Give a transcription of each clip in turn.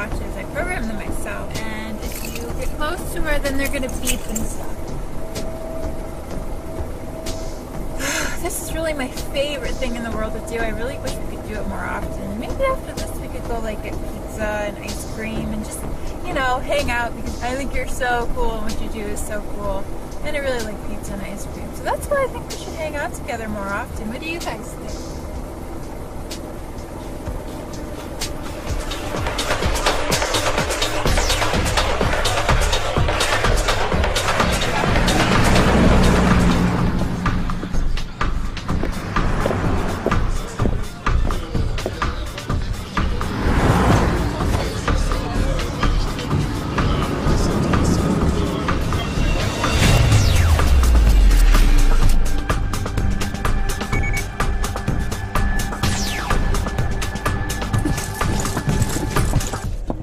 watches. I program them myself. And if you get close to her, then they're going to beep and stuff. This is really my favorite thing in the world to do. I really wish we could do it more often. Maybe after this we could go like get pizza and ice cream and just, you know, hang out, because I think you're so cool and what you do is so cool. And I really like pizza and ice cream. So that's why I think we should hang out together more often. What do you guys think?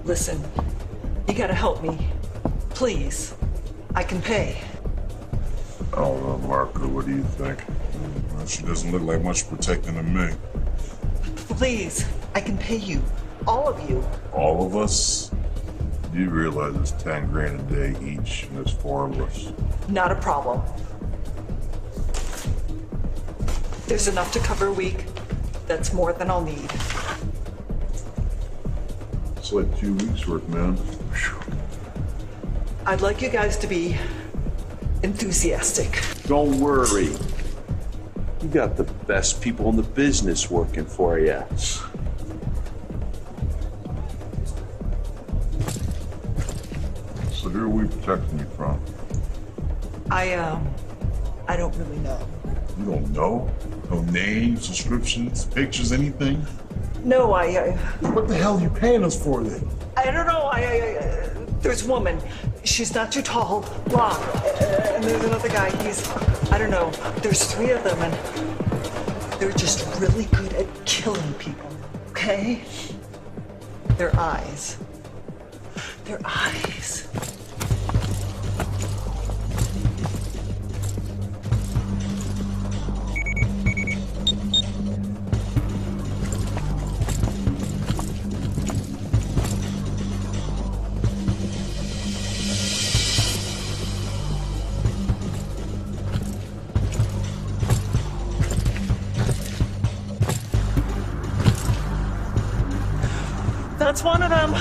Listen, you gotta help me. Please. I can pay. I don't know, Marco. What do you think? Well, she doesn't look like much protecting to me. Please. I can pay you. All of you. All of us? You realize it's 10 grand a day each, and there's 4 of us. Not a problem. There's enough to cover a week. That's more than I'll need. It's like 2 weeks worth, man. I'd like you guys to be enthusiastic. Don't worry. You got the best people in the business working for you. So who are we protecting you from? I don't really know. You don't know? No names, descriptions, pictures, anything? No, What the hell are you paying us for then? I don't know. There's a woman. She's not too tall, blonde. And there's another guy. I don't know. There's 3 of them, and they're just really good at killing people, okay? Their eyes. Their eyes. That's one of them.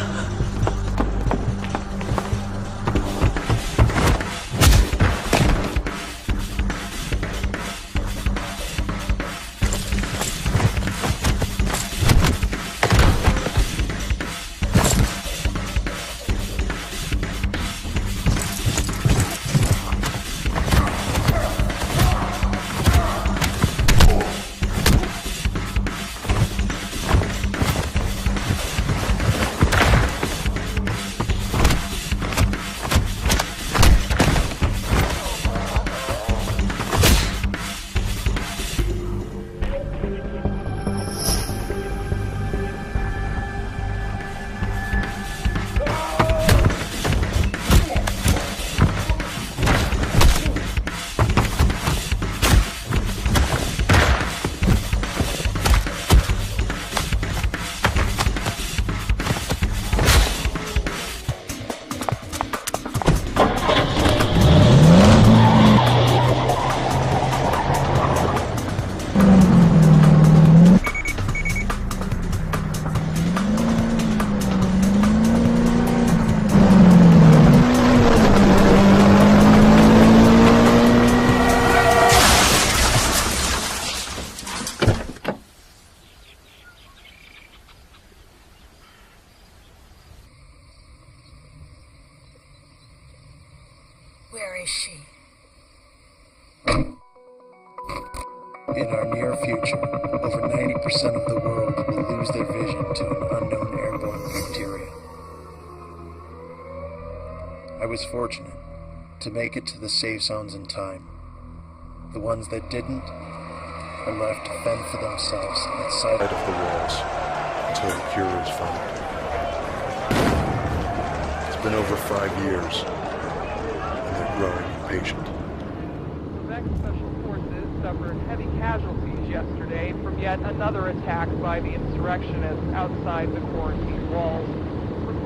Where is she? In our near future, over 90% of the world will lose their vision to an unknown airborne bacteria. I was fortunate to make it to the safe zones in time. The ones that didn't are left to fend for themselves outside of the walls until the cure is found. It's been over 5 years, and they're growing impatient. Special forces suffered heavy casualties yesterday from yet another attack by the insurrectionists outside the quarantine walls.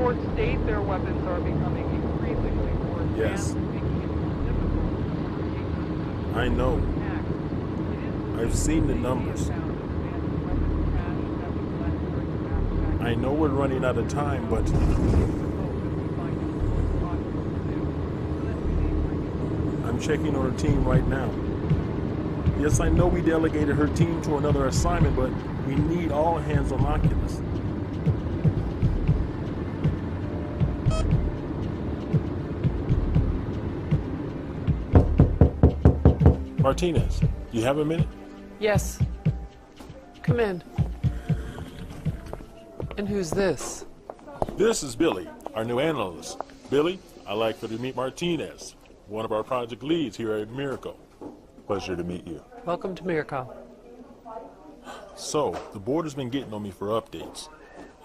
reports state their weapons are becoming increasingly more advanced, Yes. making it more difficult for cases I know. to attack. It is I've seen the they have numbers. found that advanced weapons cache that was left during the mass attack. I know we're running out of time, but I'm checking on her team right now. Yes, I know we delegated her team to another assignment, but we need all hands on Oculus. Martinez, you have a minute? Yes. Come in. And who's this? This is Billy, our new analyst. Billy, I'd like for you to meet Martinez, one of our project leads here at Miracle. Pleasure to meet you. Welcome to Miracle. So, the board has been getting on me for updates.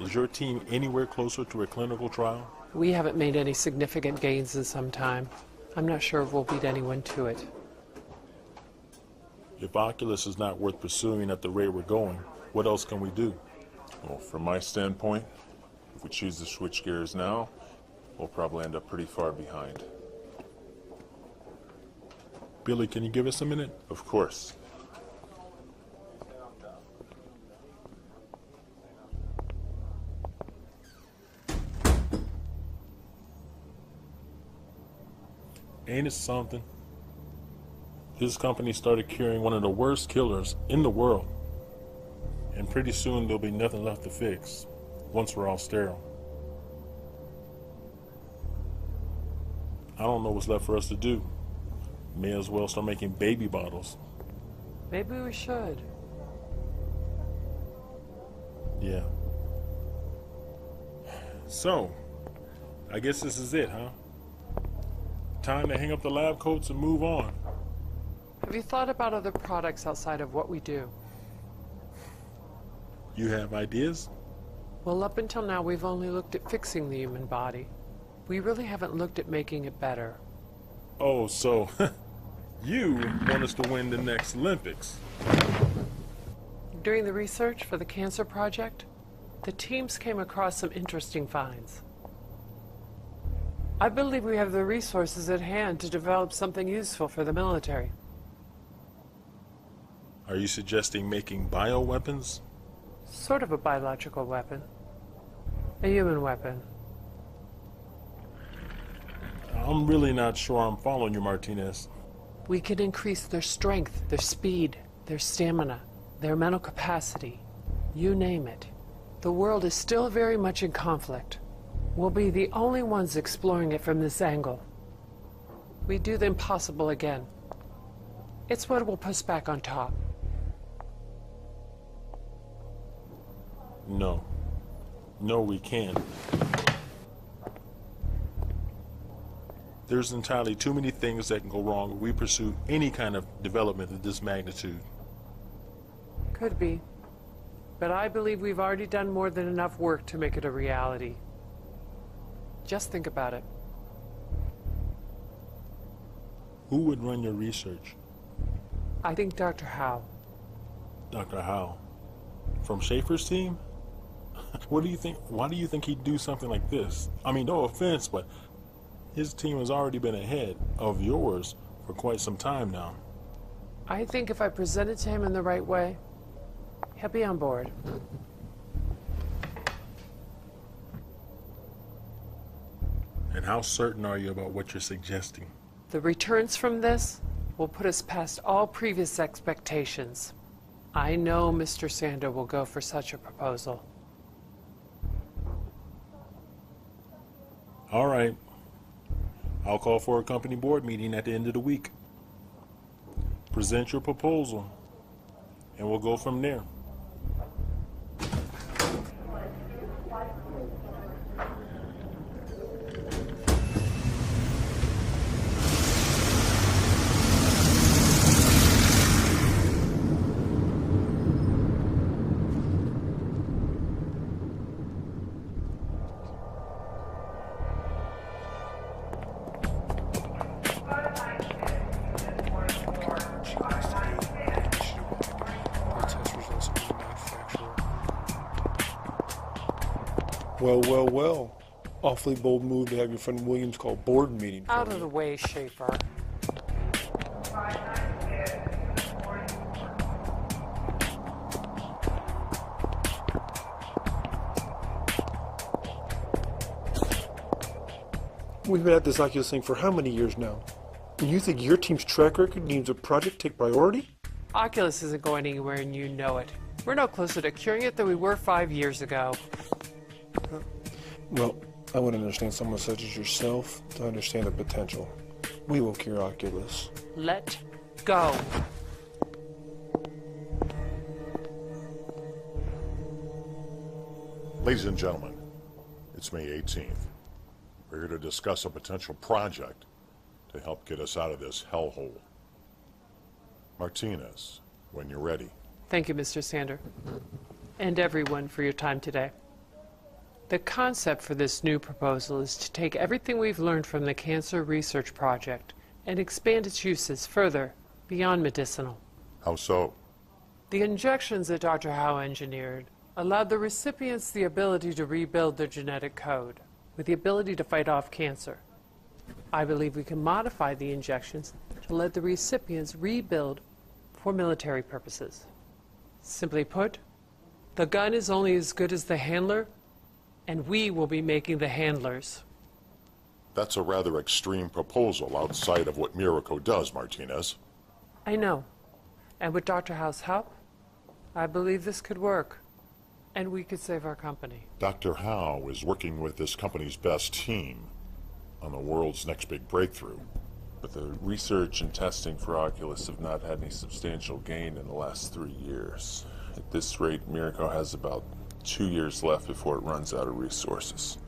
Is your team anywhere closer to a clinical trial? We haven't made any significant gains in some time. I'm not sure if we'll beat anyone to it. If Oculus is not worth pursuing at the rate we're going, what else can we do? Well, from my standpoint, if we choose to switch gears now, we'll probably end up pretty far behind. Billy, can you give us a minute? Of course. Ain't it something? This company started carrying one of the worst killers in the world. And pretty soon there'll be nothing left to fix, once we're all sterile. I don't know what's left for us to do. May as well start making baby bottles. Maybe we should. Yeah. So, I guess this is it, huh? Time to hang up the lab coats and move on. Have you thought about other products outside of what we do? You have ideas? Well, up until now, we've only looked at fixing the human body. We really haven't looked at making it better. Oh, so you want us to win the next Olympics? During the research for the cancer project, the teams came across some interesting finds. I believe we have the resources at hand to develop something useful for the military. Are you suggesting making bioweapons? Sort of a biological weapon. A human weapon. I'm really not sure I'm following you, Martinez. We can increase their strength, their speed, their stamina, their mental capacity. You name it. The world is still very much in conflict. We'll be the only ones exploring it from this angle. We do the impossible again. It's what will put us back on top. No. No, we can't. There's entirely too many things that can go wrong if we pursue any kind of development of this magnitude. Could be. But I believe we've already done more than enough work to make it a reality. Just think about it. Who would run your research? I think Dr. Howe. Dr. Howe? From Schaefer's team? What do you think? Why do you think he'd do something like this? I mean, no offense, but his team has already been ahead of yours for quite some time now. I think if I present it to him in the right way, he'll be on board. And how certain are you about what you're suggesting? The returns from this will put us past all previous expectations. I know Mr. Sander will go for such a proposal. All right. I'll call for a company board meeting at the end of the week. Present your proposal, and we'll go from there. Well, well, well. Awfully bold move to have your friend Williams call board meeting. Out of the way, Schaefer. We've been at this Oculus thing for how many years now? And you think your team's track record needs a project take priority? Oculus isn't going anywhere and you know it. We're no closer to curing it than we were 5 years ago. Well, I wouldn't understand someone such as yourself to understand the potential. We will cure Oculus. Let go. Ladies and gentlemen, it's May 18th. We're here to discuss a potential project to help get us out of this hellhole. Martinez, when you're ready. Thank you, Mr. Sander, and everyone for your time today. The concept for this new proposal is to take everything we've learned from the Cancer Research Project and expand its uses further beyond medicinal. How so? The injections that Dr. Howe engineered allowed the recipients the ability to rebuild their genetic code with the ability to fight off cancer. I believe we can modify the injections to let the recipients rebuild for military purposes. Simply put, the gun is only as good as the handler, and we will be making the handlers. That's a rather extreme proposal outside of what Miracle does, Martinez. I know. And with Dr. Howe's help, I believe this could work. And we could save our company. Dr. Howe is working with this company's best team on the world's next big breakthrough. But the research and testing for Oculus have not had any substantial gain in the last 3 years. At this rate, Miracle has about 2 years left before it runs out of resources.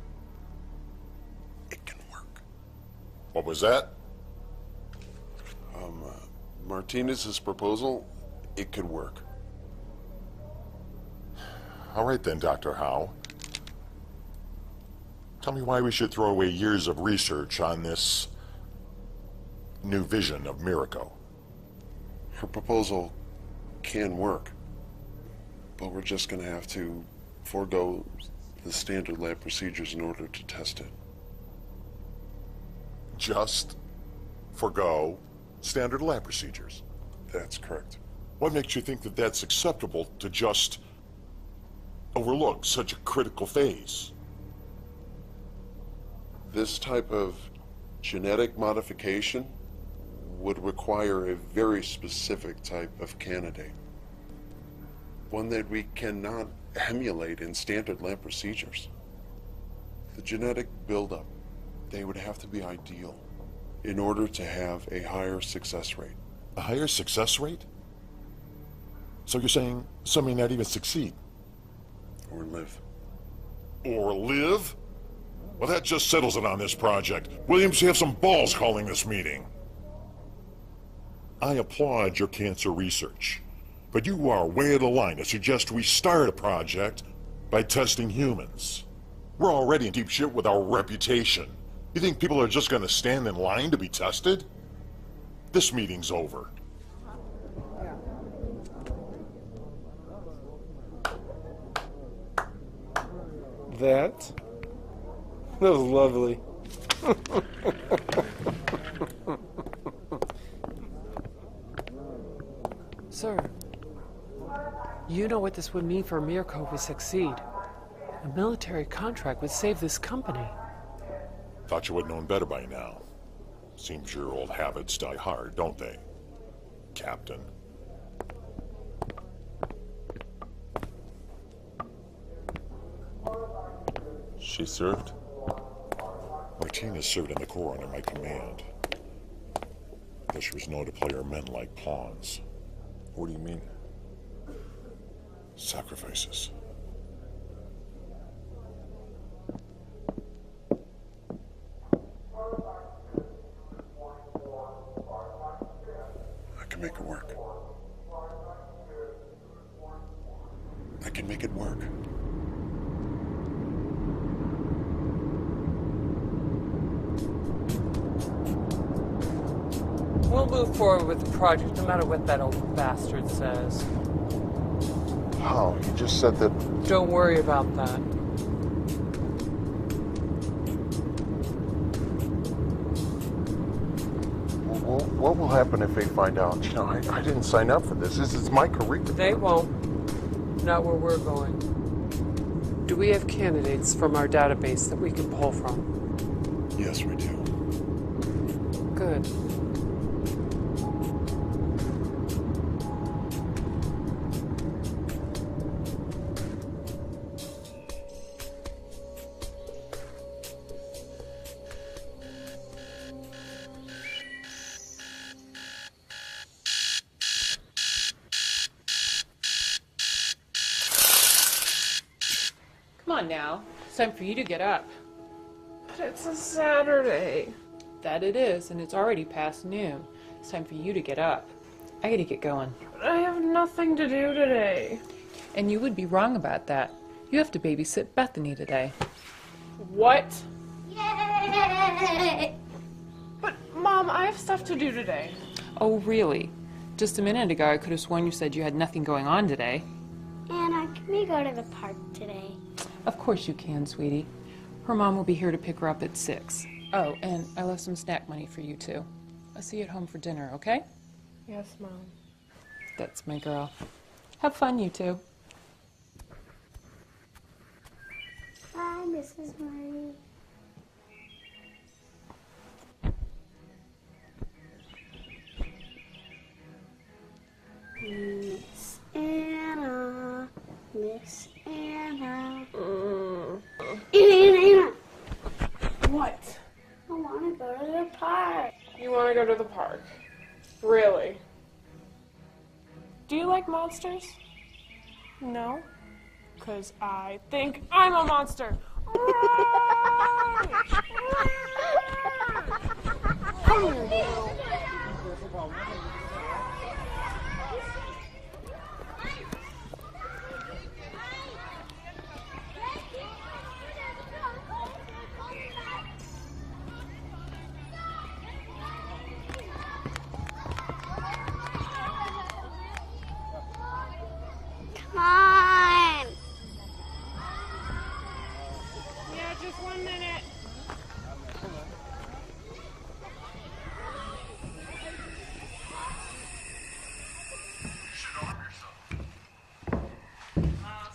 It can work. What was that? Martinez's proposal, it could work. All right then, Dr. Howe. Tell me why we should throw away years of research on this new vision of Miracle. Her proposal can work, but we're just going to have to forego the standard lab procedures in order to test it. Just forgo standard lab procedures? That's correct. What makes you think that that's acceptable to just overlook such a critical phase? This type of genetic modification would require a very specific type of candidate. One that we cannot emulate in standard lab procedures. The genetic buildup, they would have to be ideal in order to have a higher success rate. A higher success rate? So you're saying some may not even succeed? Or live. Or live? Well, that just settles it on this project. Williams, you have some balls calling this meeting. I applaud your cancer research, but you are way out of line to suggest we start a project by testing humans. We're already in deep shit with our reputation. You think people are just gonna stand in line to be tested? This meeting's over. That was lovely. Sir, you know what this would mean for Miracle if we succeed. A military contract would save this company. Thought you would have known better by now. Seems your old habits die hard, don't they, Captain? She served? Martinez served in the Corps under my command. Though she was known to play her men like pawns. What do you mean? Sacrifices. I can make it work. I can make it work. We'll move forward with the project no matter what that old bastard says. How? You just said that... Don't worry about that. What will happen if they find out? You know, I didn't sign up for this. This is my career. They won't. Not where we're going. Do we have candidates from our database that we can pull from? Yes, we do. Good. Come on now. It's time for you to get up. But it's a Saturday. That it is, and it's already past noon. It's time for you to get up. I gotta get going. But I have nothing to do today. And you would be wrong about that. You have to babysit Bethany today. What? Yay! But, Mom, I have stuff to do today. Oh, really? Just a minute ago, I could have sworn you said you had nothing going on today. Anna, can we go to the park today? Of course you can, sweetie. Her mom will be here to pick her up at 6. Oh, and I left some snack money for you, too. I'll see you at home for dinner, okay? Yes, Mom. That's my girl. Have fun, you two. Bye, Mrs. Murray. Miss Anna, Miss Anna. Anna. What? I want to go to the park. You want to go to the park? Really? Do you like monsters? No? Because I think I'm a monster. Come here, you. Come on. Yeah, just 1 minute.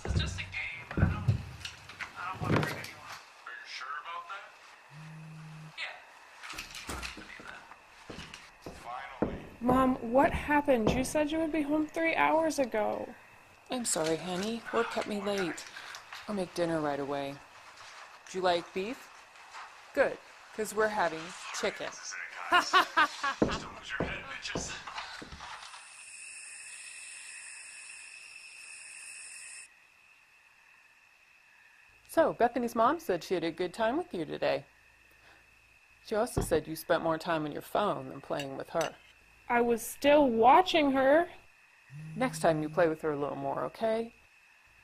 This is just a game. I don't want to hurt anyone. Are you sure about that? Yeah. Finally. Mom, what happened? You said you would be home 3 hours ago. I'm sorry, honey. Work kept me late. I'll make dinner right away. Do you like beef? Good, because we're having chicken. So, Bethany's mom said she had a good time with you today. She also said you spent more time on your phone than playing with her. I was still watching her. Next time you play with her a little more, okay?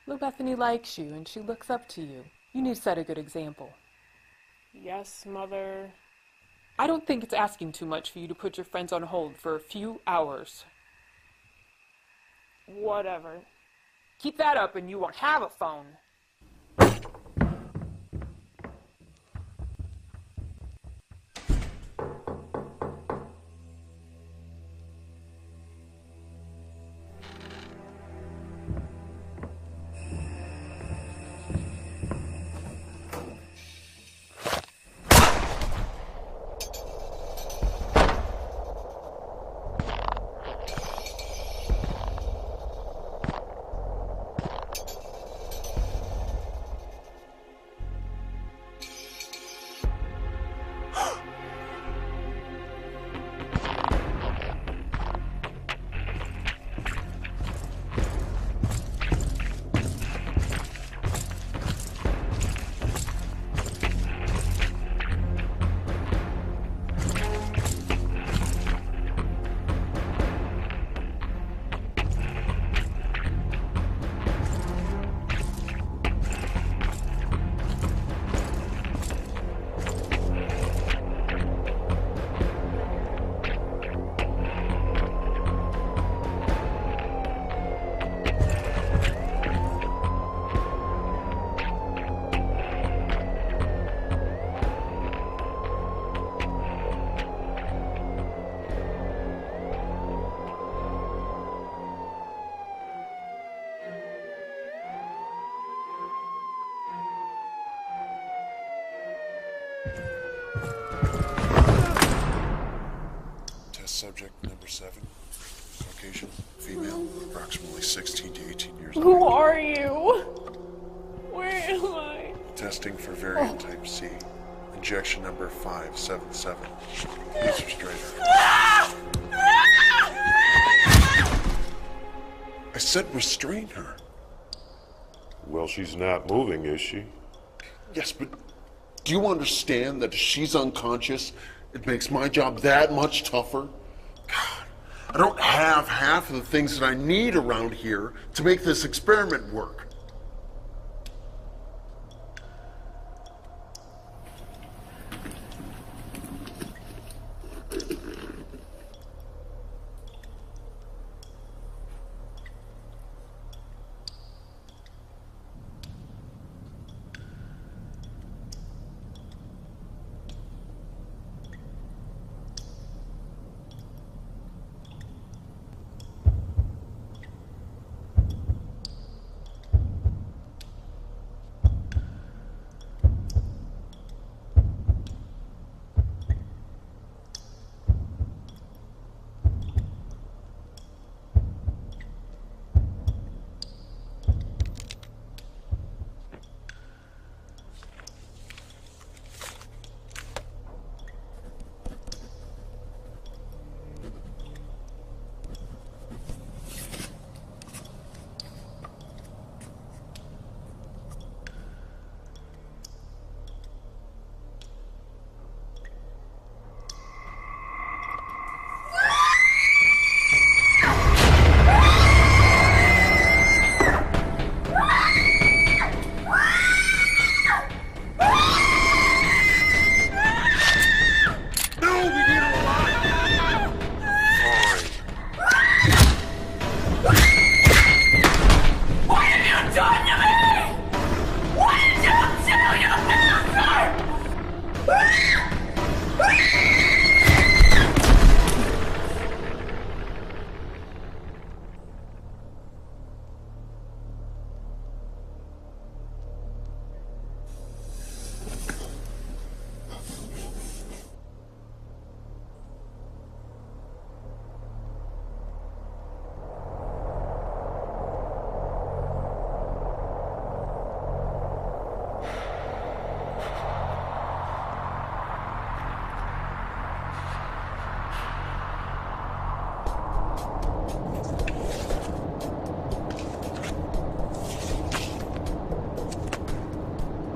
Little Bethany likes you and she looks up to you. You need to set a good example. Yes, Mother. I don't think it's asking too much for you to put your friends on hold for a few hours. Whatever. Keep that up and you won't have a phone. Subject number 7, Caucasian, female, approximately 16 to 18 years Who old. are you? Where am I? Testing for variant type C. Injection number 577. Please restrain her. I said restrain her. Well, she's not moving, is she? Yes, but do you understand that if she's unconscious, it makes my job that much tougher? God, I don't have half of the things that I need around here to make this experiment work.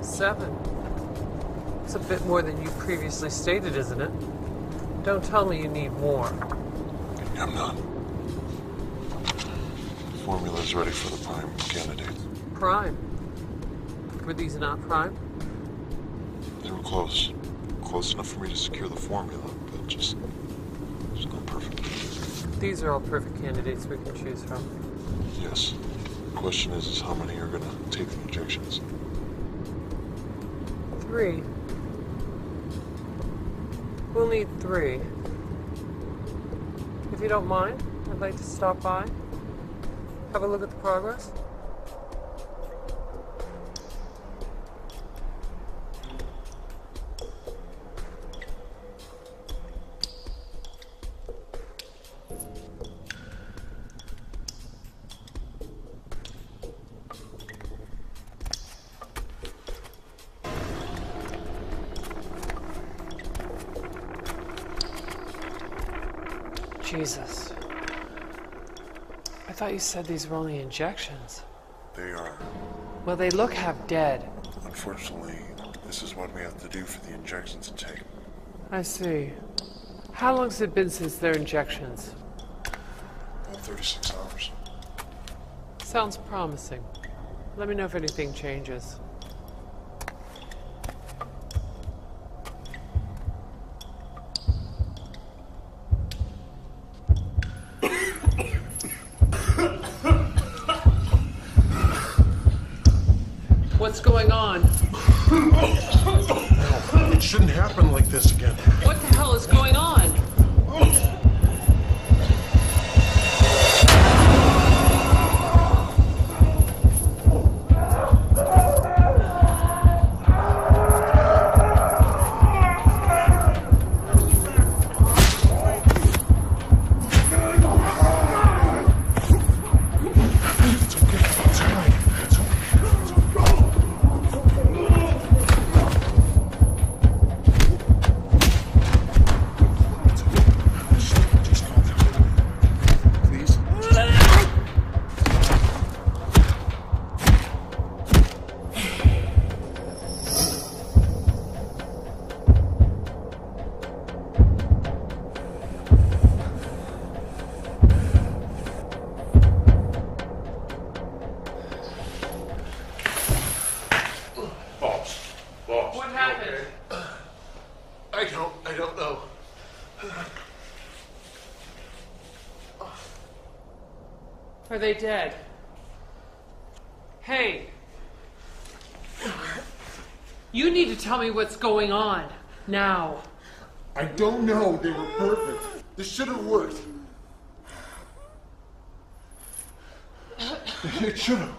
Seven. It's a bit more than you previously stated, isn't it? Don't tell me you need more. I'm not. The formula's ready for the prime candidate. Prime? Were these not prime? They were close. Close enough for me to secure the formula, but just not perfect. These are all perfect candidates we can choose from. Yes. The question is how many are gonna take the injections? 3. We'll need 3. If you don't mind, I'd like to stop by, have a look at the progress. Jesus. I thought you said these were only injections. They are. Well, they look half dead. Unfortunately, this is what we have to do for the injections to take. I see. How long's it been since their injections? About 36 hours. Sounds promising. Let me know if anything changes. What's going on? It shouldn't happen like this again. What the hell is going on? I don't know. Are they dead? Hey! You need to tell me what's going on. Now. I don't know. They were perfect. This should have worked. It should have.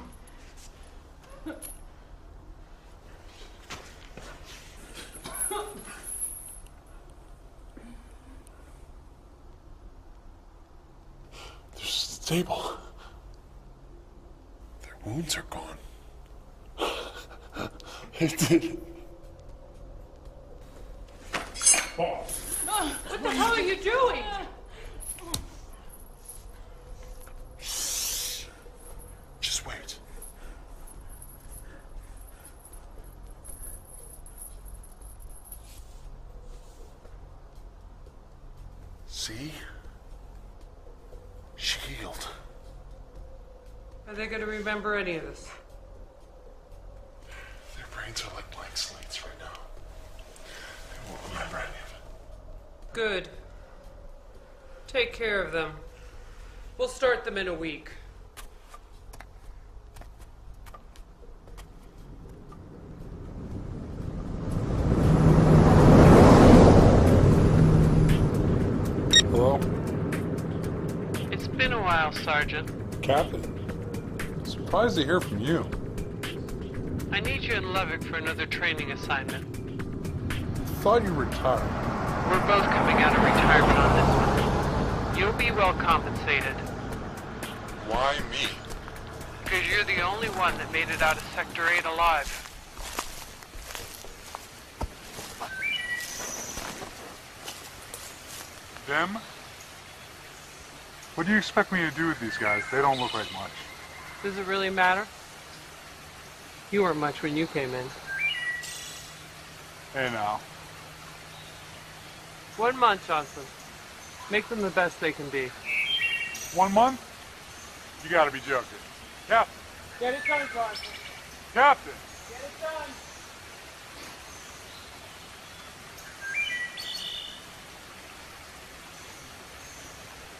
They're stable. Their wounds are gone. I did it. What the hell are you doing? Just wait. See? She healed. Are they going to remember any of this? Their brains are like blank slates right now. They won't remember any of it. Good. Take care of them. We'll start them in a week. Hello? It's been a while, Sergeant. Captain? Surprised to hear from you. I need you in Lubbock for another training assignment. Thought you retired. We're both coming out of retirement on this one. You'll be well compensated. Why me? Because you're the only one that made it out of Sector 8 alive. Them? What do you expect me to do with these guys? They don't look like much. Does it really matter? You weren't much when you came in. Hey now. 1 month, Johnson. Make them the best they can be. 1 month? You gotta be joking. Captain! Get it done, Johnson. Captain! Get it done.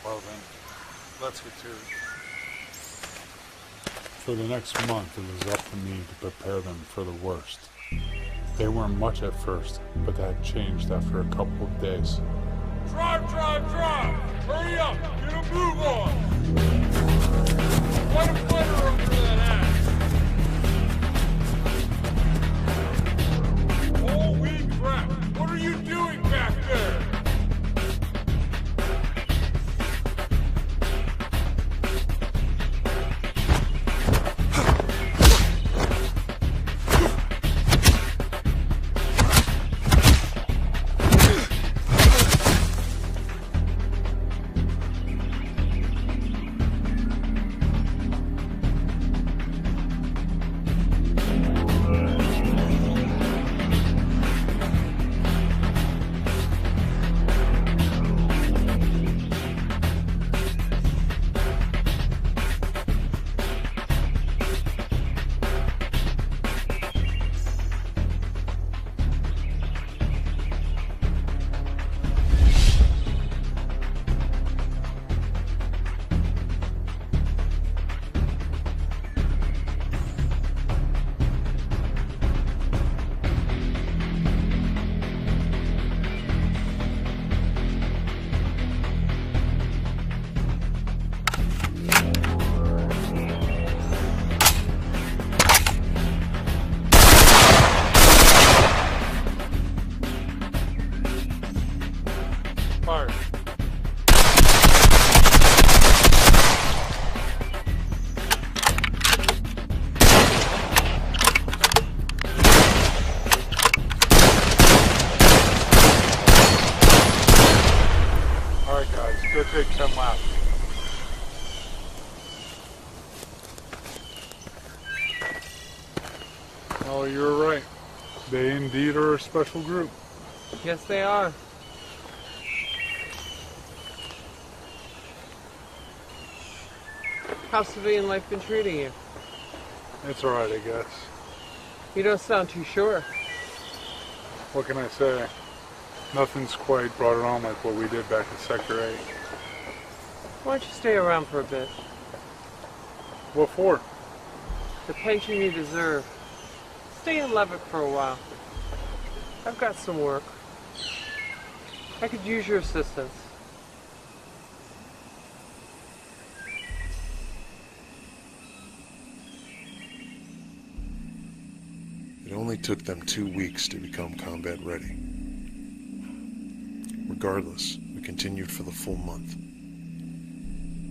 Well then, let's get to it. For the next month, it was up to me to prepare them for the worst. They weren't much at first, but that changed after a couple of days. Drive! Hurry up! Get a move on! Quite a flutter under that ass! Holy crap! What are you doing back there? Go take 10 laps. Oh, you're right. They indeed are a special group. Yes, they are. How's civilian life been treating you? It's alright, I guess. You don't sound too sure. What can I say? Nothing's quite brought it on like what we did back in Sector 8. Why don't you stay around for a bit? What for? The pension you deserve. Stay in Levick for a while. I've got some work. I could use your assistance. It only took them 2 weeks to become combat ready. Regardless, we continued for the full month.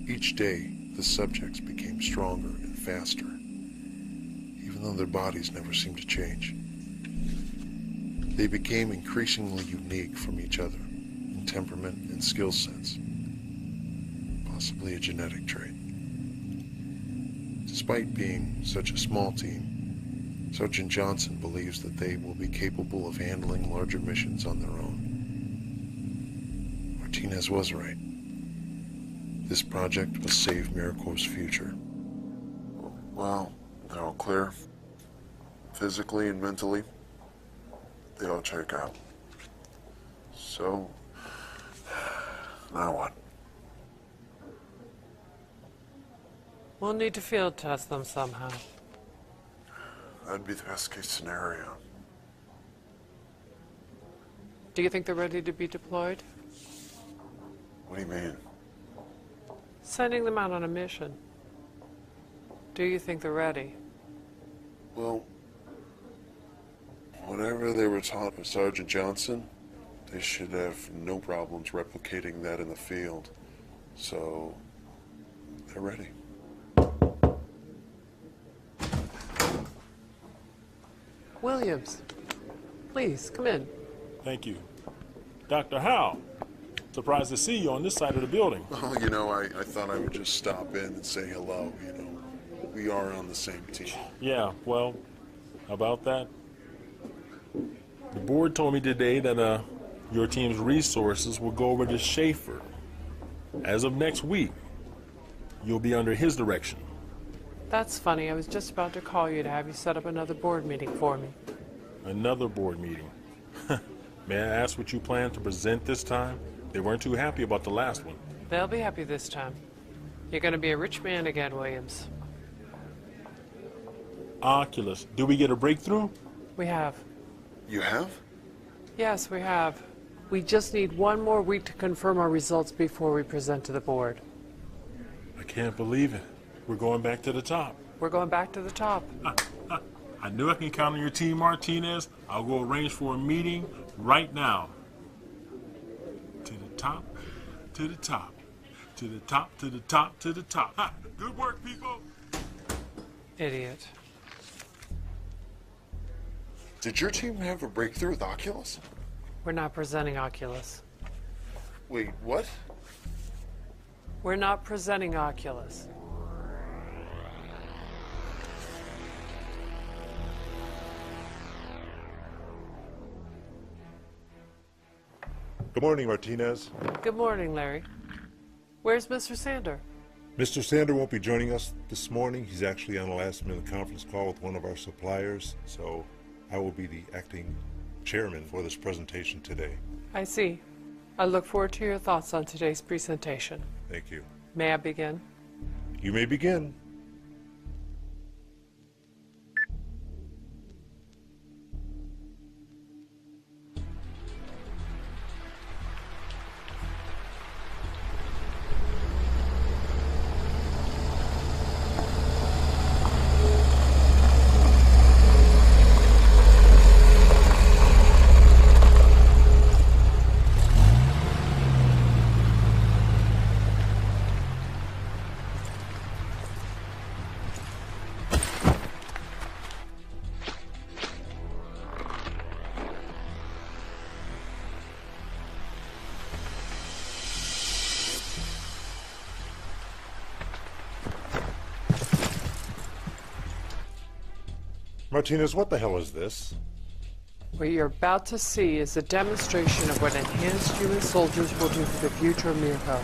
Each day, the subjects became stronger and faster, even though their bodies never seemed to change. They became increasingly unique from each other in temperament and skill sets, possibly a genetic trait. Despite being such a small team, Sergeant Johnson believes that they will be capable of handling larger missions on their own. Martinez was right. This project will save Miraco's future. Well, they're all clear. Physically and mentally, they all check out. So, now what? We'll need to field test them somehow. That'd be the best case scenario. Do you think they're ready to be deployed? What do you mean? Sending them out on a mission. Do you think they're ready? Well, whatever they were taught by Sergeant Johnson, they should have no problems replicating that in the field. So, they're ready. Williams, please, come in. Thank you. Dr. Howe, surprised to see you on this side of the building. Well, you know, I thought I would just stop in and say hello, you know. We are on the same team. Yeah, well, how about that? The board told me today that your team's resources will go over to Schaefer. As of next week, you'll be under his direction. That's funny. I was just about to call you to have you set up another board meeting for me. Another board meeting. May I ask what you plan to present this time? They weren't too happy about the last one. They'll be happy this time. You're going to be a rich man again, Williams. Oculus, do we get a breakthrough? We have. You have? Yes, we have. We just need one more week to confirm our results before we present to the board. I can't believe it. We're going back to the top. We're going back to the top. I knew I can count on your team, Martinez. I'll go arrange for a meeting right now. To the top, to the top, to the top, to the top, to the top. Ha! Good work, people. Idiot. Did your team have a breakthrough with Oculus? We're not presenting Oculus. Wait, what? We're not presenting Oculus. Good morning, Martinez. Good morning, Larry. Where's Mr. Sander? Mr. Sander won't be joining us this morning. He's actually on a last-minute conference call with one of our suppliers, so I will be the acting chairman for this presentation today. I see. I look forward to your thoughts on today's presentation. Thank you. May I begin? You may begin. Martinez, what the hell is this? What you're about to see is a demonstration of what enhanced human soldiers will do for the future of Mirko.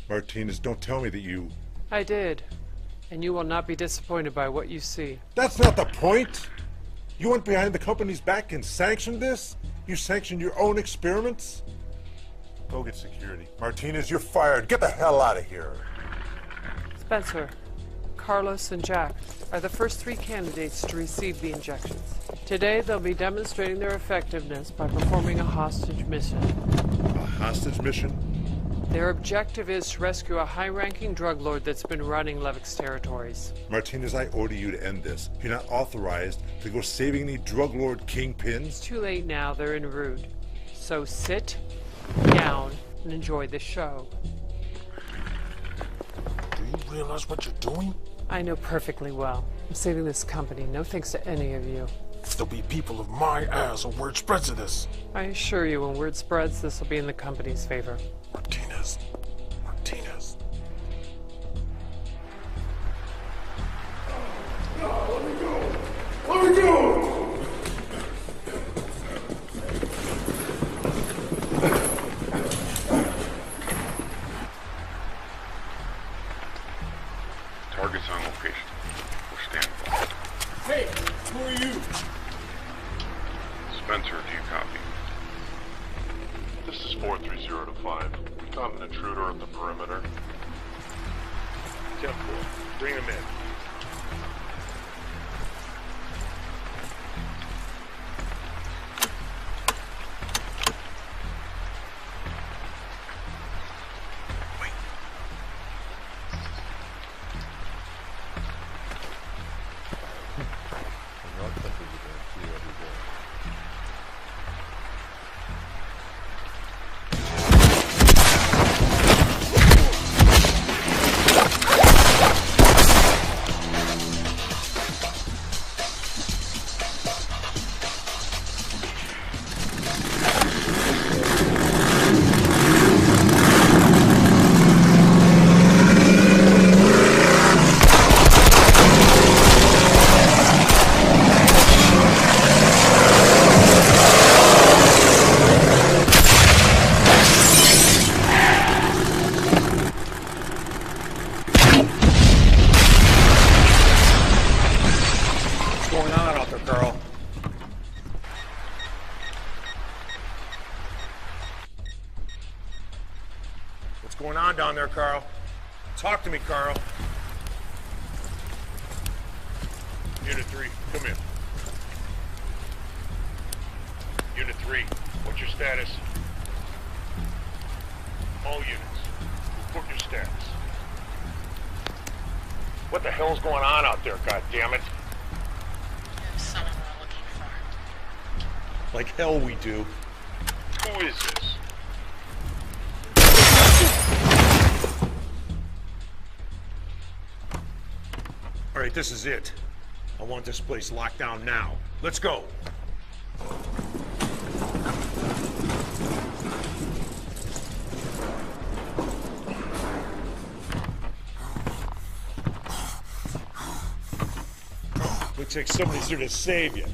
Martinez, don't tell me that you... I did. And you will not be disappointed by what you see. That's not the point! You went behind the company's back and sanctioned this? You sanctioned your own experiments? Go get security. Martinez, you're fired. Get the hell out of here. Spencer, Carlos, and Jack are the first 3 candidates to receive the injections. Today, they'll be demonstrating their effectiveness by performing a hostage mission. A hostage mission? Their objective is to rescue a high-ranking drug lord that's been running Levick's territories. Martinez, I order you to end this. You're not authorized to go saving any drug lord kingpins. It's too late now, they're en route. So sit down and enjoy the show. Do you realize what you're doing? I know perfectly well. I'm saving this company, no thanks to any of you. There'll be people of my ass when word spreads of this. I assure you, when word spreads, this will be in the company's favor. Martinez. Martinez. No, let me go. Let me go. Target's on location. We're standing by. Hey, who are you? Spencer, do you copy? This is 430 to 5. We found an intruder at the perimeter. 10-4. Bring him in. What's going on down there, Carl? Talk to me, Carl. Unit 3, come in. Unit 3, what's your status? All units, report your status. What the hell's going on out there, goddammit? There's someone we're looking for. Like hell we do. Who is this? All right, this is it. I want this place locked down now. Let's go. Looks like somebody's here to save you.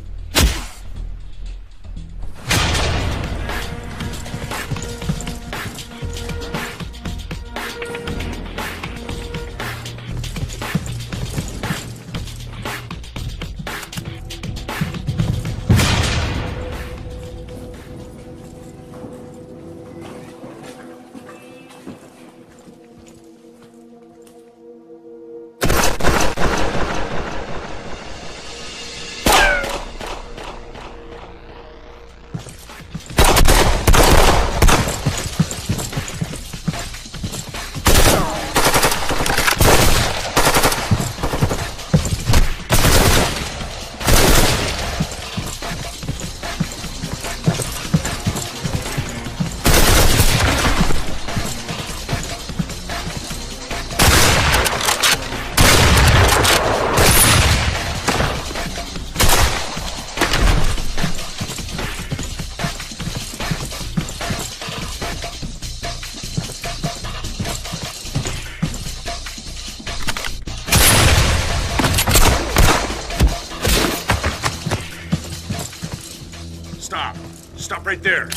Stop right there.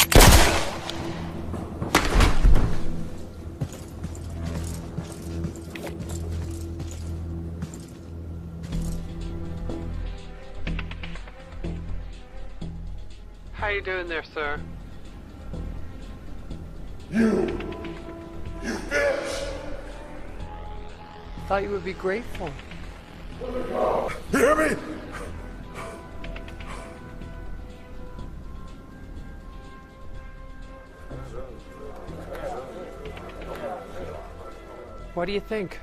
How you doing there, sir? You bitch! Thought you would be grateful. Hear me? What do you think?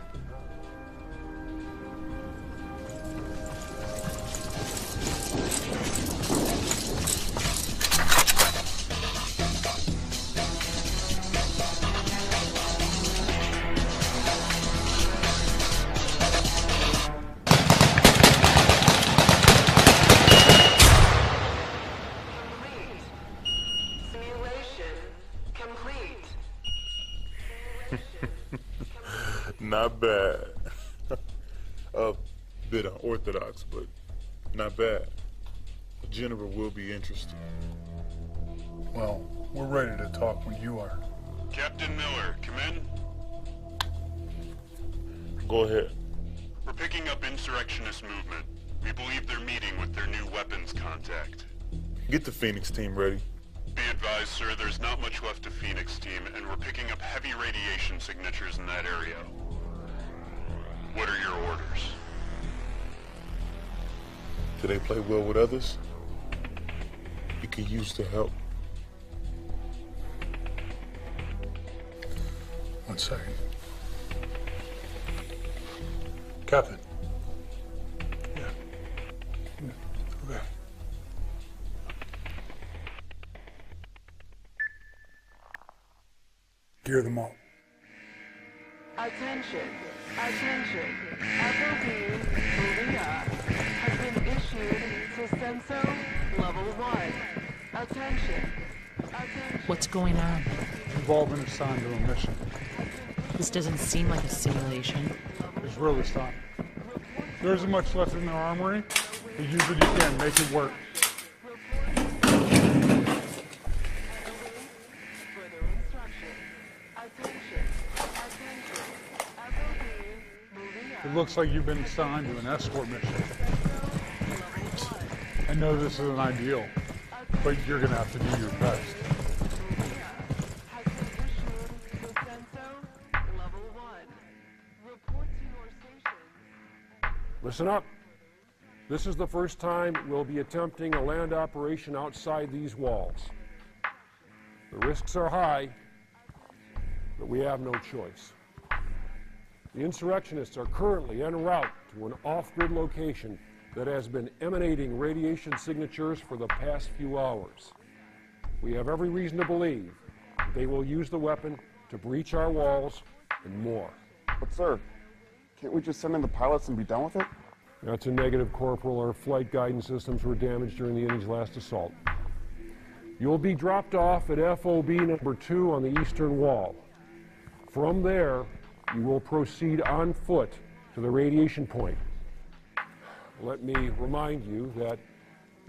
Not bad. A bit unorthodox, but not bad. Jennifer will be interested. Well, we're ready to talk when you are. Captain Miller, come in. Go ahead. We're picking up insurrectionist movement. We believe they're meeting with their new weapons contact. Get the Phoenix team ready. Be advised, sir, there's not much left of Phoenix team, and we're picking up heavy radiation signatures in that area. What are your orders? Do they play well with others? You can use the help. 1 second. Captain. Yeah. Okay. Gear them all. Attention. Attention. FOB Maria has been issued to Senso Level 1. Attention. Attention. What's going on? We've all been assigned to a mission. This doesn't seem like a simulation. It's really stopped. There isn't much left in their armory, but use what you can, make it work. It looks like you've been assigned to an escort mission. I know this isn't ideal, but you're going to have to do your best. Listen up. This is the first time we'll be attempting a land operation outside these walls. The risks are high, but we have no choice. The insurrectionists are currently en route to an off-grid location that has been emanating radiation signatures for the past few hours. We have every reason to believe that they will use the weapon to breach our walls and more. But sir, can't we just send in the pilots and be done with it? That's a negative, Corporal. Our flight guidance systems were damaged during the enemy's last assault. You'll be dropped off at FOB number 2 on the eastern wall. From there, you will proceed on foot to the radiation point. Let me remind you that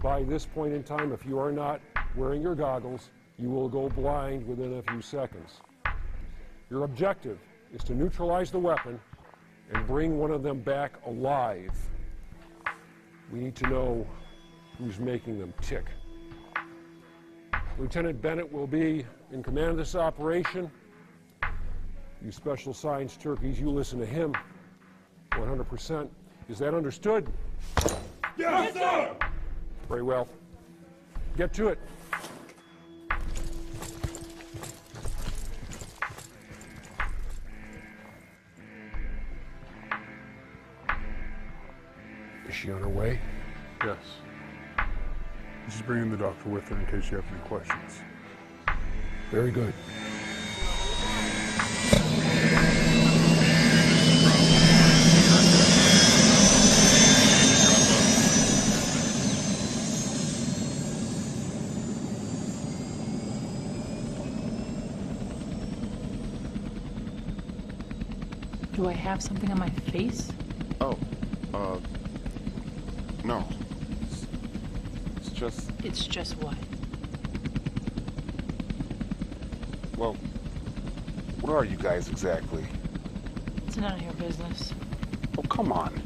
by this point in time, if you are not wearing your goggles, you will go blind within a few seconds. Your objective is to neutralize the weapon and bring one of them back alive. We need to know who's making them tick. Lieutenant Bennett will be in command of this operation. You special science turkeys, you listen to him 100%. Is that understood? Yes, sir! Very well. Get to it. Is she on her way? Yes. She's bringing the doctor with her in case you have any questions. Very good. Do I have something on my face? Oh, no. It's just... It's just what? Well, what are you guys exactly? It's none of your business. Oh, come on.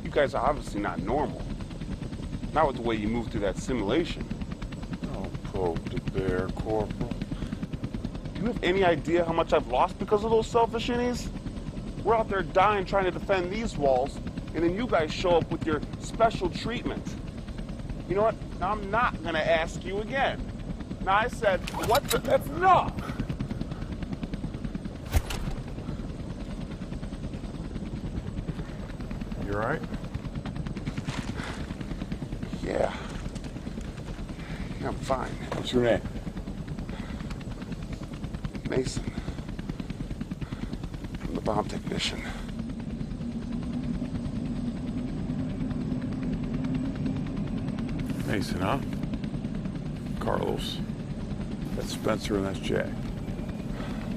You guys are obviously not normal. Not with the way you moved through that simulation. poke to bear, Corporal. Do you have any idea how much I've lost because of those selfish innies? We're out there dying trying to defend these walls, and then you guys show up with your special treatment. You know what? Now I'm not gonna ask you again. Now I said, what the? That's enough! You all right? Yeah. Yeah, I'm fine. What's your name? Mason. I'm the bomb technician. Mason, huh? Carlos. That's Spencer and that's Jack.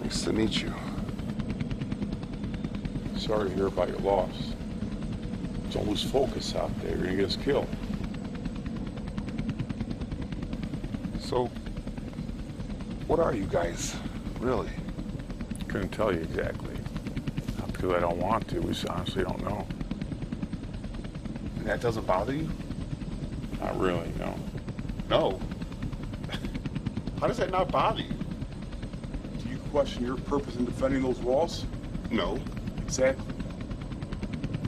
Nice to meet you. Sorry to hear about your loss. Don't lose focus out there. You're gonna get us killed. So, what are you guys, really? Couldn't tell you exactly. Not because I don't want to. We just honestly don't know. And that doesn't bother you? Not really, no. No? How does that not bother you? Do you question your purpose in defending those walls? No. Exactly.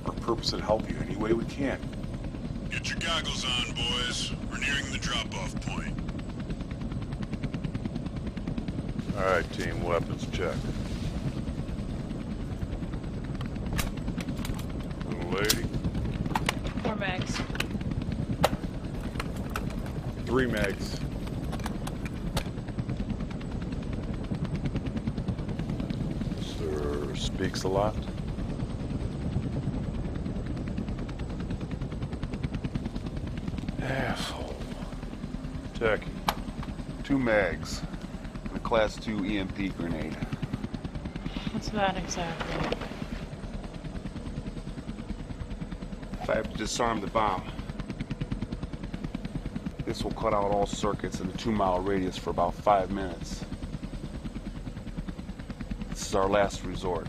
Our purpose is to help you any way we can. Get your goggles on, boys. We're nearing the drop-off point. All right, team, weapons check. Little lady. 4 mags. 3 mags. Sir speaks a lot. Asshole. Techie. 2 mags. And a Class 2 EMP grenade. What's that exactly? If I have to disarm the bomb, this will cut out all circuits in a 2-mile radius for about 5 minutes. This is our last resort.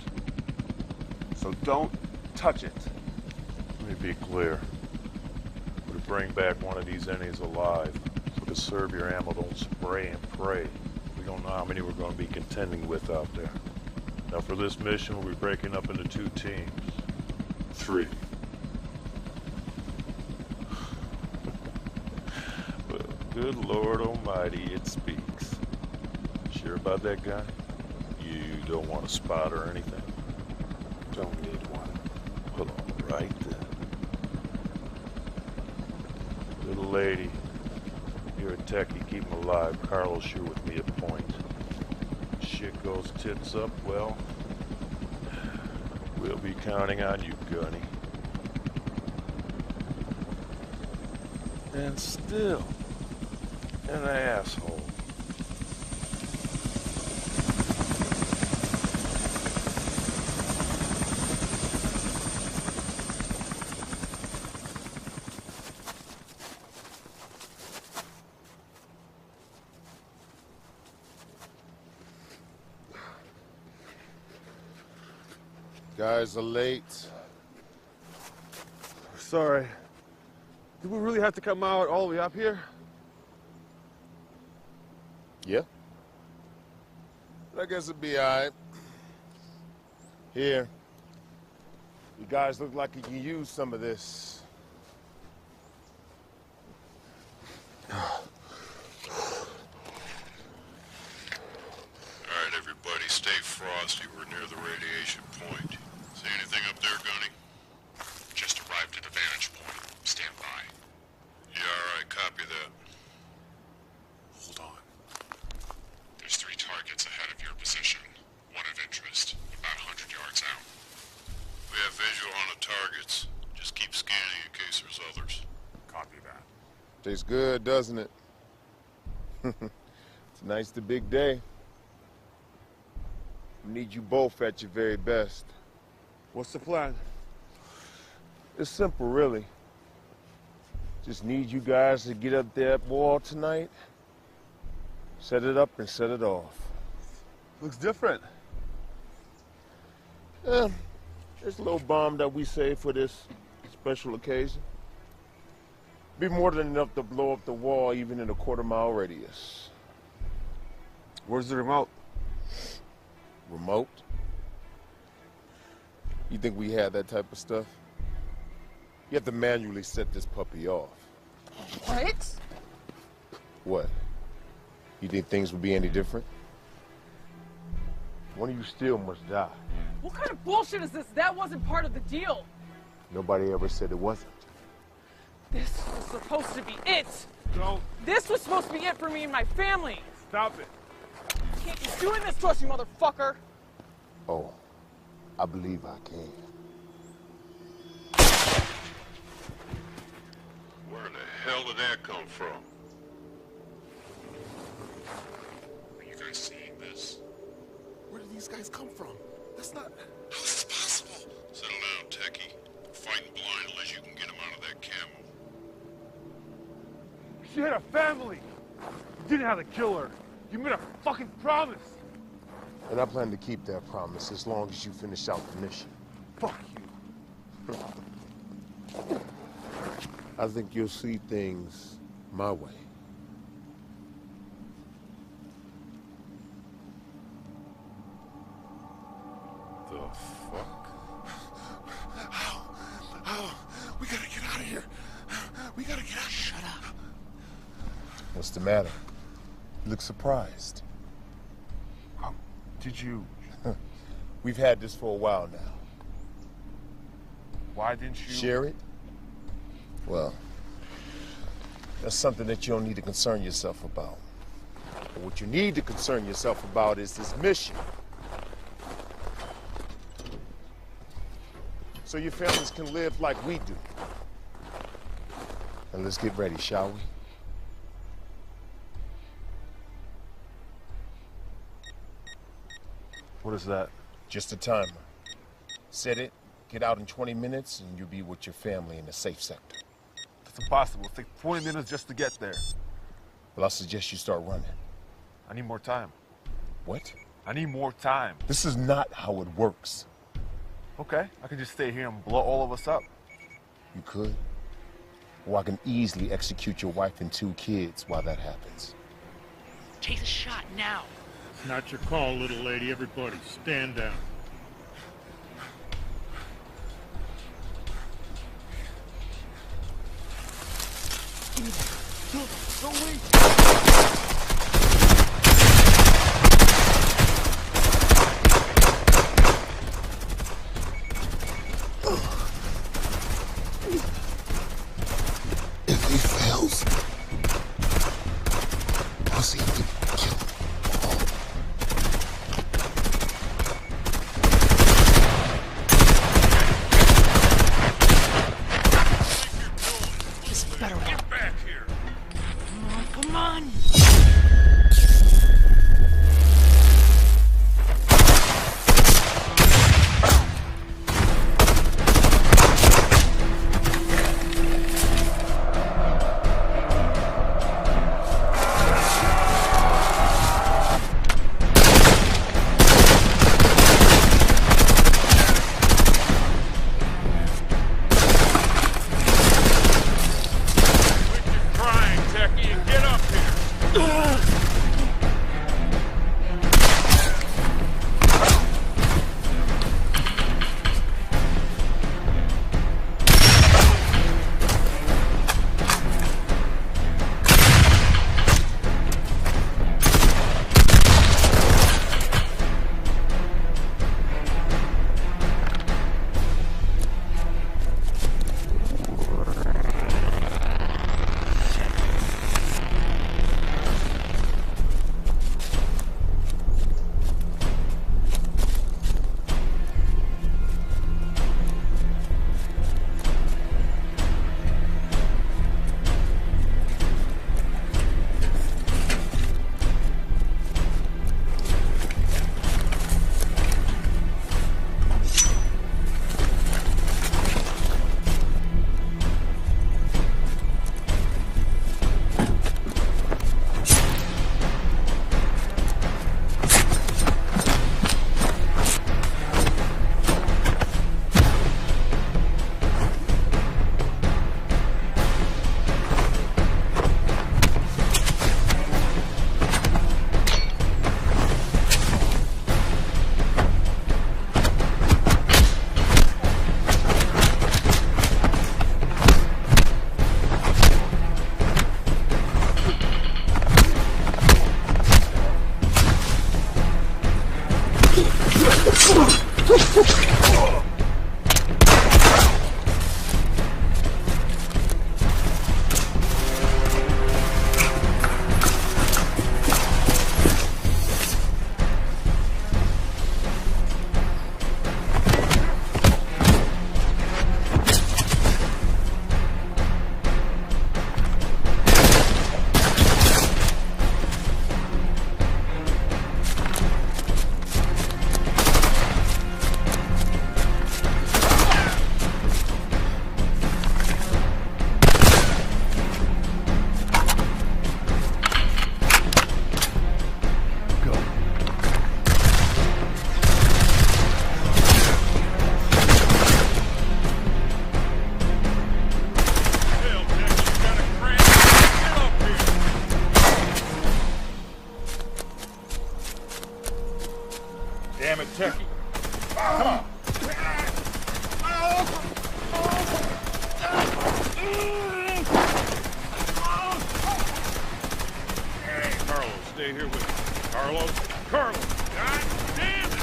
So don't touch it. Let me be clear. We're to bring back one of these innies alive. So to serve your ammo, don't spray and pray. We don't know how many we're going to be contending with out there. Now for this mission, we'll be breaking up into 2 teams. 3. Well, good Lord Almighty, it speaks. Sure about that guy? You don't want a spot or anything? Don't need one. Well, all right then. Little lady, you're a techie, keep him alive. Carlos sure with me at point. Shit goes tits up, well, we'll be counting on you, Gunny. And still, an asshole. Guys are late. Sorry. Did we really have to come out all the way up here? Yeah. But I guess it'll be all right. Here. You guys look like you can use some of this. Alright, everybody, stay frosty. We're near the radiation point. See anything up there, Gunny? Just arrived at the vantage point. Stand by. Yeah, alright, copy that. Hold on. There's 3 targets ahead of your position. One of interest, about 100 yards out. We have visual on the targets. Just keep scanning in case there's others. Copy that. Tastes good, doesn't it? Tonight's the big day. We need you both at your very best. What's the plan? It's simple, really. Just need you guys to get up that wall tonight, set it up and set it off. Looks different. There's a little bomb that we saved for this special occasion. Be more than enough to blow up the wall even in a quarter-mile radius. Where's the remote? Remote? You think we had that type of stuff? You have to manually set this puppy off. What? What? You think things would be any different? One of you still must die. What kind of bullshit is this? That wasn't part of the deal. Nobody ever said it wasn't. This was supposed to be it. No. This was supposed to be it for me and my family. Stop it. You can't keep doing this to us, you motherfucker. Oh, I believe I can. Where the hell did that come from? Are you guys seeing this? Where did these guys come from? That's not... How is this possible? Settle down, Techie. Fighting blind unless you can get him out of that camo. She had a family. You didn't have to kill her. You made a fucking promise. And I plan to keep that promise as long as you finish out the mission. Fuck you. I think you'll see things my way. The fuck? How? We gotta get out of here. We gotta get out. Shut up. What's the matter? You look surprised. How did you... We've had this for a while now. Why didn't you... Share it? Well, that's something that you don't need to concern yourself about. But what you need to concern yourself about is this mission. So your families can live like we do. And let's get ready, shall we? What is that? Just a timer. Set it, get out in 20 minutes, and you'll be with your family in the safe sector. That's impossible. It'll take 20 minutes just to get there. Well, I suggest you start running. I need more time. What? I need more time. This is not how it works. Okay, I can just stay here and blow all of us up. You could. Or I can easily execute your wife and 2 kids while that happens. Take the shot now. Not your call, little lady. Everybody, stand down. Don't wait. If he fails, I'll see him kill him all. Damn it, Techie. Come on. Hey, Carlos, stay here with me. Carlos? Carlos! God damn it!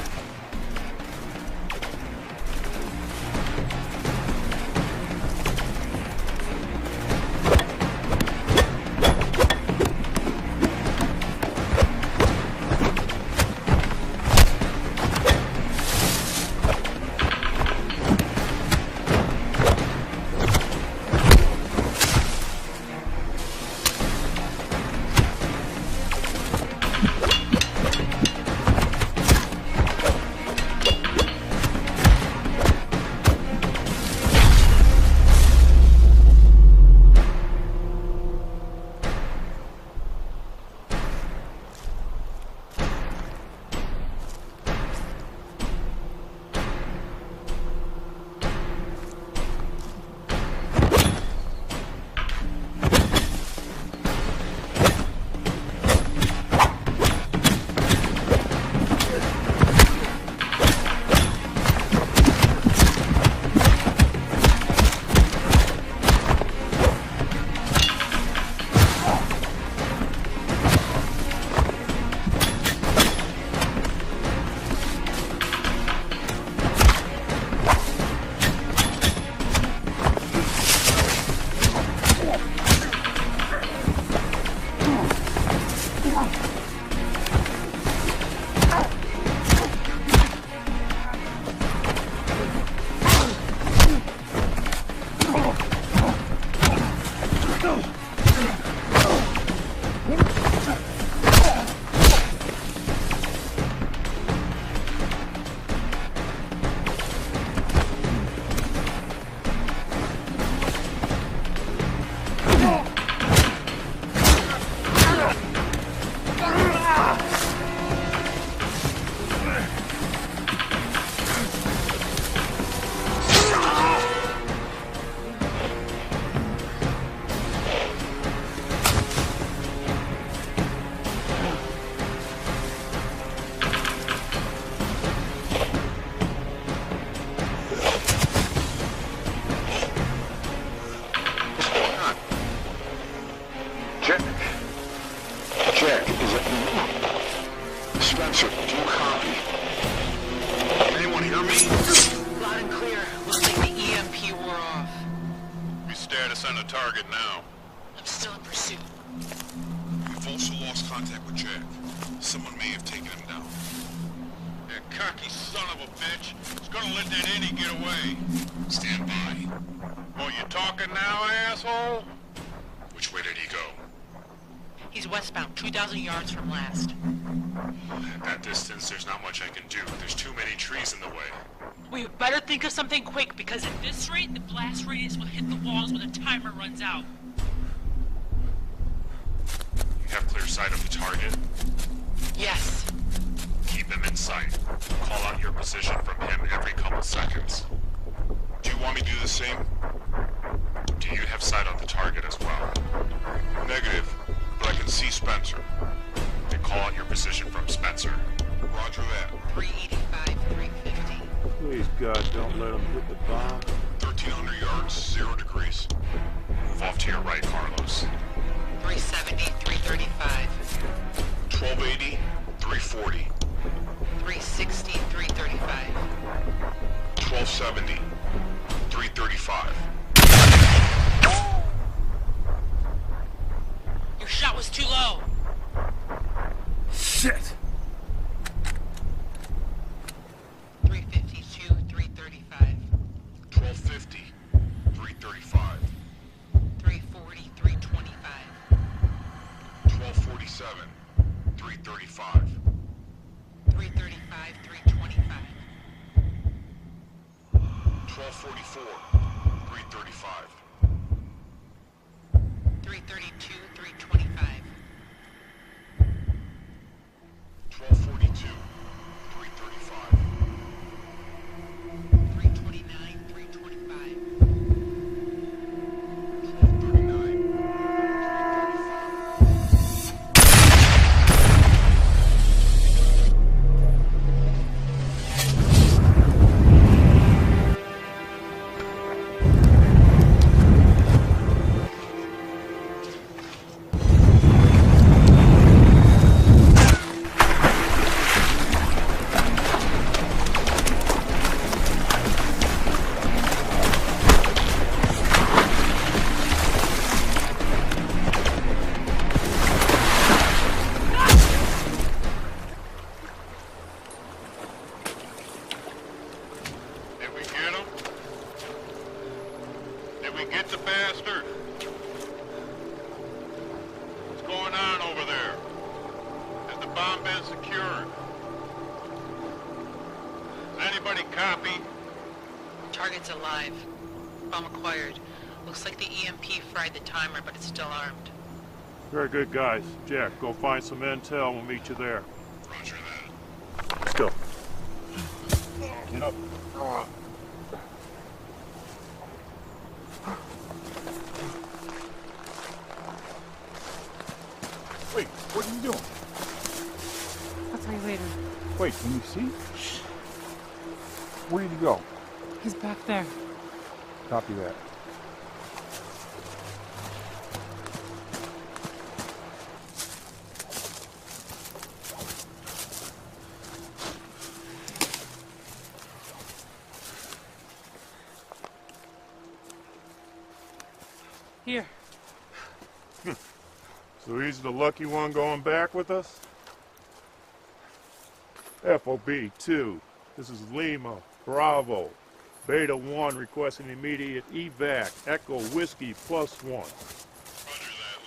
Jack, is it Spencer, do you copy? Anyone hear me? Loud and clear. Looks like the EMP wore off. Your status on the target now. I'm still in pursuit. We've also lost contact with Jack. Someone may have taken him down. That cocky son of a bitch is gonna let that Eddie get away. Stand by. Oh, you talking now, asshole? Which way did he go? He's westbound, 2,000 yards from last. At that distance, there's not much I can do. There's too many trees in the way. We better think of something quick, because at this rate, the blast radius will hit the walls when the timer runs out. You have clear sight of the target? Yes. Keep him in sight. Call out your position from him every couple seconds. Do you want me to do the same? Do you have sight on the target as well? Negative, but I can see Spencer. Then call out your position from Spencer. Roger that. 385, 350. Please, God, don't let him hit the bomb. 1,300 yards, 0 degrees. Move off to your right, Carlos. 370, 335. 1280, 340. 360, 335. 1270. 335. Your shot was too low. Shit! 352, 335. 1250. 335. 340, 325. 1247. 335. 335, 325. 1244. 335. 332, 325. 1242. 335. 329, 325. fried the timer, but it's still armed. Very good, guys. Jack, go find some intel. We'll meet you there. Roger that. Let's go. Get up. Wait, what are you doing? I'll tell you later. Wait, can you see? Where did he go? He's back there. Copy that. Here. So he's the lucky one going back with us? FOB 2. This is Lima. Bravo. Beta 1 requesting immediate evac. Echo Whiskey +1.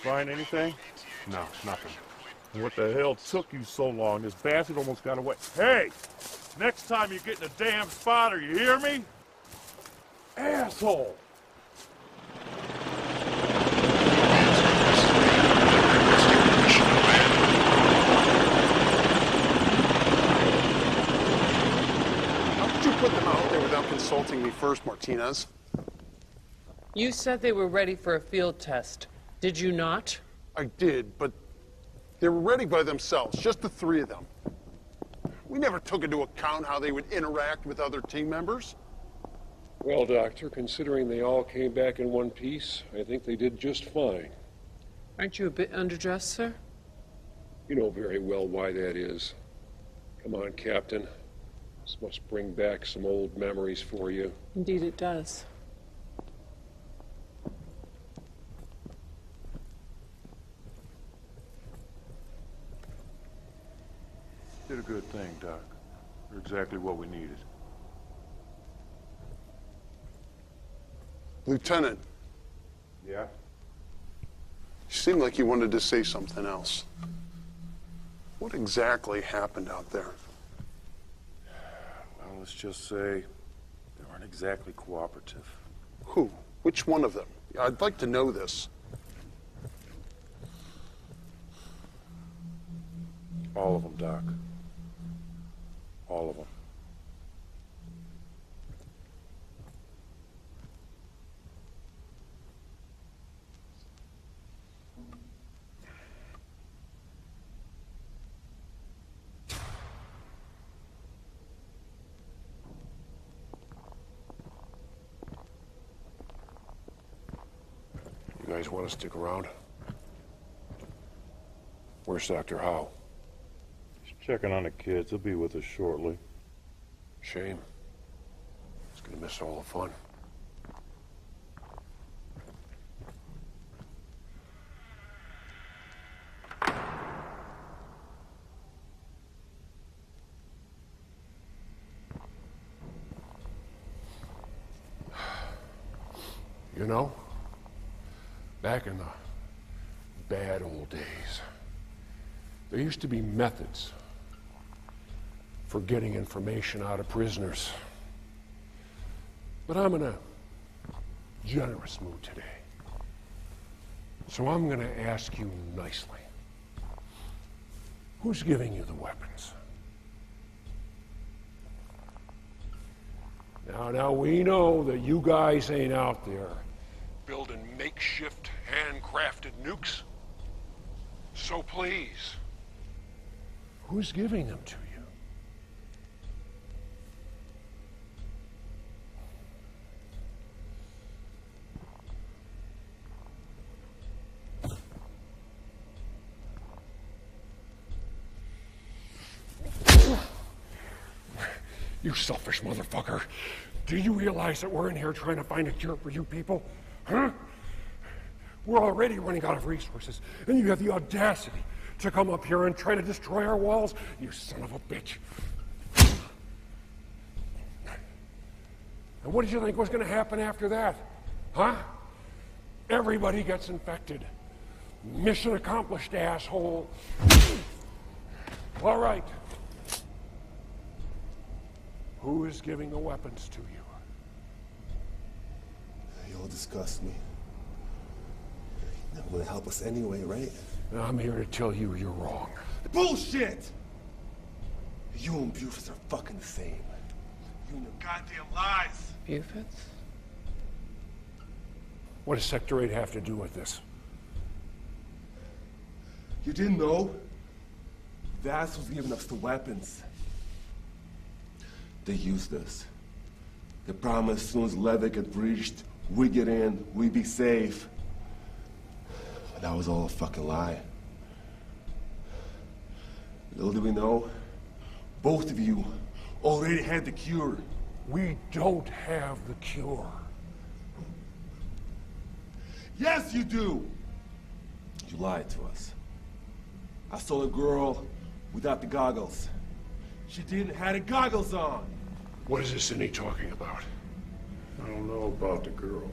Find anything? No, nothing. What the hell took you so long? This bastard almost got away. Hey! Next time you get in a damn spotter, you hear me? Asshole! Put them out there without consulting me first, Martinez. You said they were ready for a field test. Did you not? I did, but they were ready by themselves, just the three of them. We never took into account how they would interact with other team members. Well, Doctor, considering they all came back in one piece, I think they did just fine. Aren't you a bit underdressed, sir? You know very well why that is. Come on, Captain. This must bring back some old memories for you. Indeed it does. Did a good thing, Doc. You're exactly what we needed. Lieutenant. Yeah? You seemed like you wanted to say something else. What exactly happened out there? Well, let's just say they weren't exactly cooperative. Who? Which one of them? I'd like to know this. All of them, Doc. All of them. You guys want to stick around? Where's Dr. Howe? Just checking on the kids. They'll be with us shortly. Shame. It's Gonna miss all the fun. You know, back in the bad old days, there used to be methods for getting information out of prisoners. But I'm in a generous mood today. So I'm gonna ask you nicely, who's giving you the weapons? Now we know that you guys ain't out there building makeshift, handcrafted nukes. So please, who's giving them to you? You selfish motherfucker. Do you realize that we're in here trying to find a cure for you people? Huh? We're already running out of resources, and you have the audacity to come up here and try to destroy our walls? You son of a bitch. And what did you think was going to happen after that? Huh? Everybody gets infected. Mission accomplished, asshole. All right. Who is giving the weapons to you? You all disgust me. You're not gonna help us anyway, right? I'm here to tell you you're wrong. Bullshit! You and Bufus are fucking the same. You and your goddamn lies. Bufus? What does Sector 8 have to do with this? You didn't know? That's who's giving us the weapons. They used us. They promised as soon as Leather get breached, we get in, we be safe. But that was all a fucking lie. Little do we know, both of you already had the cure. We don't have the cure. Yes, you do! You lied to us. I saw a girl without the goggles. She didn't have the goggles on. What is this Innie talking about? I don't know about the girl,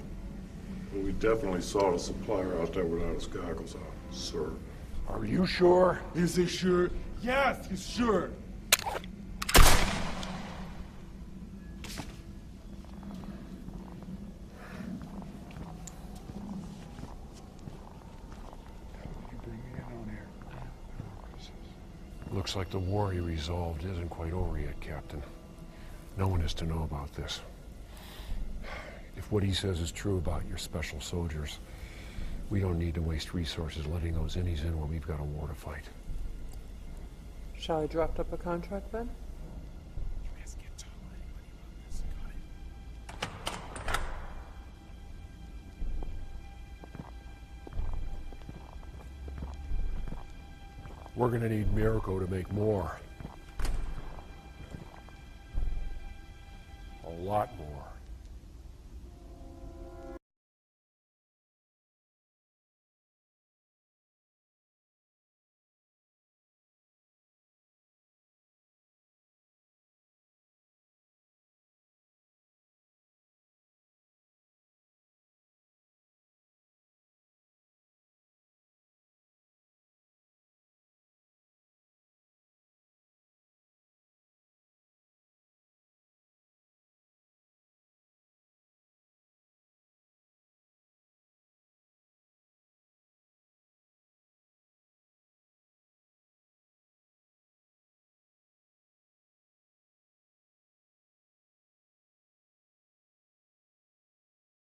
but we definitely saw the supplier out there without his goggles on, sir. Are you sure? Is he sure? Yes, he's sure. Looks like the war you resolved isn't quite over yet, Captain. No one is to know about this. If what he says is true about your special soldiers, we don't need to waste resources letting those Innies in when we've got a war to fight. Shall I draft up a contract then? We're gonna need Miracle to make more. A lot more.